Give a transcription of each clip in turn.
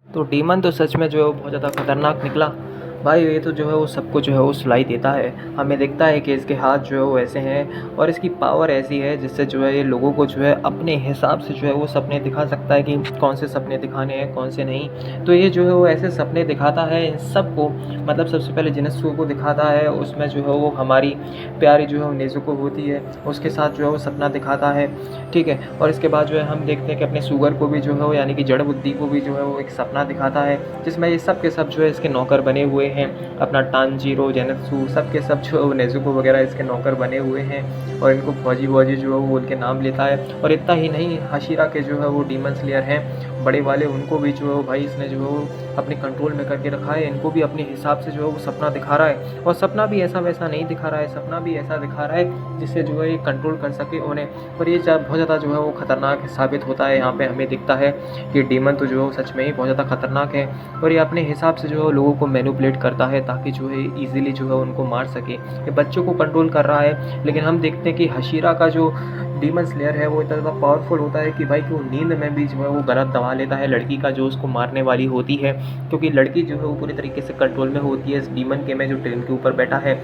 तो डीमन तो सच में जो है वो बहुत ज़्यादा खतरनाक निकला। भाई ये तो जो है वो सबको जो है वो सुलाई देता है। हमें दिखता है कि इसके हाथ जो है वो ऐसे हैं और इसकी पावर ऐसी है जिससे जो है ये लोगों को जो है अपने हिसाब से जो है वो सपने दिखा सकता है कि कौन से सपने दिखाने हैं कौन से नहीं। तो ये जो है वो ऐसे सपने दिखाता है इन सबको, मतलब सबसे पहले जिनित्सु को दिखाता है, उसमें जो है वो हमारी प्यारी जो है वो नेज़ुको होती है, उसके साथ जो है वो सपना दिखाता है, ठीक है। और इसके बाद जो है हम देखते हैं कि अपने सुगर को भी जो है वो यानी कि जड़ बुद्धि को भी जो है वो एक सपना दिखाता है, जिसमें ये सब के सब जो है इसके नौकर बने हुए हैं। अपना टांजीरो, जेनत्सु सब के सब जो है वो नेज़ुको वगैरह इसके नौकर बने हुए हैं और इनको फौजी-वौजी जो है वो उनके नाम लेता है। और इतना ही नहीं, हाशिरा के जो है वो डीमन स्लेयर हैं बड़े वाले, उनको भी जो है वो भाई इसने जो है वो अपने कंट्रोल में करके रखा है। इनको भी अपने हिसाब से जो है वो सपना दिखा रहा है और सपना भी ऐसा वैसा नहीं दिखा रहा है, सपना भी ऐसा दिखा रहा है जिससे जो है ये कंट्रोल कर सके उन्हें। और ये बहुत ज़्यादा जो है वो खतरनाक साबित होता है। यहाँ पे हमें दिखता है कि डीमन तो जो है सच में ही बहुत ज़्यादा खतरनाक है और ये अपने हिसाब से जो है लोगों को मैनिपुलेट करता है ताकि जो है ईज़िली जो है उनको मार सके। ये बच्चों को कंट्रोल कर रहा है, लेकिन हम देखते हैं कि हाशिरा का जो डीमन स्लेयर है वो इतना ज़्यादा पावरफुल होता है कि भाई कि वो नींद में भी जो है वो गलत दबा लेता है लड़की का जो उसको मारने वाली होती है, क्योंकि लड़की जो है वो पूरी तरीके से कंट्रोल में होती है इस डीमन के में जो ट्रेन के ऊपर बैठा है।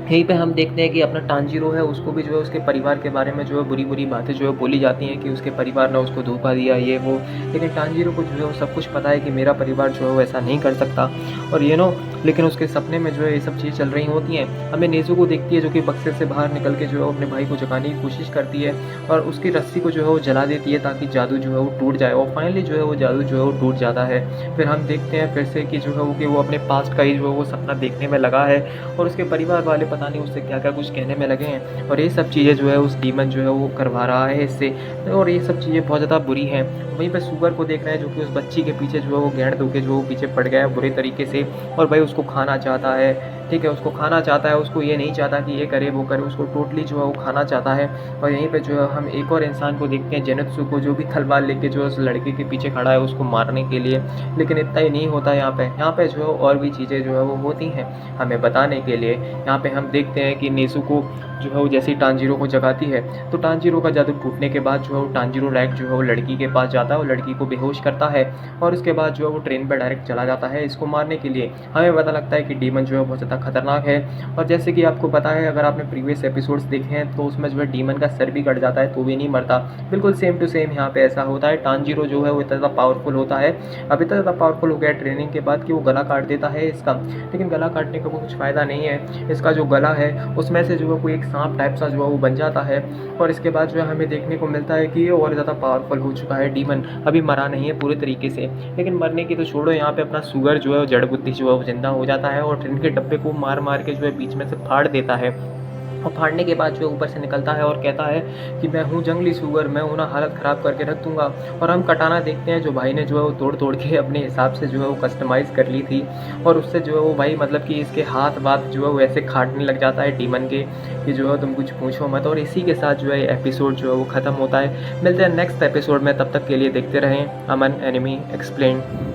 यहीं पे हम देखते हैं कि अपना टांजीरो है, उसको भी जो है उसके परिवार के बारे में जो है बुरी-बुरी बातें जो है बोली जाती हैं कि उसके परिवार ने उसको धोखा दिया ये वो। लेकिन टांजीरो को जो है वो सब कुछ पता है कि मेरा परिवार जो है वो ऐसा नहीं कर सकता और लेकिन उसके सपने में जो है ये सब चीज़ें चल रही होती हैं। हमें नेज़ुको दिखती है जो कि बक्से से बाहर निकल के जो है अपने भाई को जगाने की कोशिश करती है और उसकी रस्सी को जो है वो जला देती है ताकि जादू जो है वो टूट जाए और फाइनली जो है वो जादू जो है वो टूट जाता है। फिर हम देखते हैं फिर से कि जो है वो अपने पास्ट का ही जो है वो सपना देखने में लगा है और उसके परिवार वाले पता नहीं उससे क्या-क्या कुछ कहने में लगे हैं और ये सब चीज़ें जो है उस डीमन जो है वो करवा रहा है इससे और ये सब चीज़ें बहुत ज़्यादा बुरी हैं। वहीं पे सुगर को देख रहे हैं जो कि उस बच्ची के पीछे जो है वो गेंद धो के जो पीछे पड़ गया है बुरे तरीके से और भाई उसको खाना चाहता है, ठीक है, उसको खाना चाहता है, उसको ये नहीं चाहता कि ये करे वो करे, उसको टोटली जो है वो खाना चाहता है। और यहीं पे जो है हम एक और इंसान को देखते हैं जेनत्सु को, जो भी तलवार लेके जो है उस लड़के के पीछे खड़ा है उसको मारने के लिए। लेकिन इतना ही नहीं होता यहाँ पे जो है और भी चीज़ें जो है वो होती हैं हमें बताने के लिए। यहाँ पे हम देखते हैं कि नेज़ुको जो है वो जैसे ही टांजीरो को जगाती है तो टांजीरो का जादू टूटने के बाद जो है वो टांजीरो डायरेक्ट जो है वो लड़की के पास जाता है और लड़की को बेहोश करता है और उसके बाद जो है वो ट्रेन पर डायरेक्ट चला जाता है इसको मारने के लिए। हमें पता लगता है कि डीमन जो है बहुत ज़्यादा खतरनाक है और जैसे कि आपको पता है अगर आपने प्रीवियस एपिसोड्स देखे हैं तो उसमें जो है डीमन का सर भी कट जाता है तो भी नहीं मरता। बिल्कुल सेम टू सेम यहाँ पे ऐसा होता है। टांजीरो जो है वो इतना ज़्यादा पावरफुल होता है, अब इतना ज़्यादा पावरफुल हो गया है ट्रेनिंग के बाद कि वो गला काट देता है इसका, लेकिन गला काटने का कुछ फ़ायदा नहीं है। इसका जो गला है उसमें से जो है कोई एक सांप टाइप सा जो है वो बन जाता है और इसके बाद जो है हमें देखने को मिलता है कि ये और ज़्यादा पावरफुल हो चुका है डीमन। अभी मरा नहीं है पूरे तरीके से, लेकिन मरने की तो छोड़ो, यहाँ पे अपना सुगर जो है जड़ बुद्धि जो है वो जिंदा हो जाता है और ट्रेन के डब्बे को मार मार के जो है बीच में से फाड़ देता है और फाड़ने के बाद जो ऊपर से निकलता है और कहता है कि मैं हूँ जंगली सुगर, मैं हूँ ना हालत ख़राब करके रख दूँगा। और हम कटाना देखते हैं जो भाई ने जो है वो तोड़ के अपने हिसाब से जो है वो कस्टमाइज़ कर ली थी और उससे जो है वो भाई मतलब कि इसके हाथ वाथ जो है वो ऐसे खाटने लग जाता है डीमन के कि जो है तुम कुछ पूछो मत। और इसी के साथ जो है एपिसोड जो है वो ख़त्म होता है। मिलते हैं नेक्स्ट एपिसोड में, तब तक के लिए देखते रहें अमन एनिमी एक्सप्लेन्ड।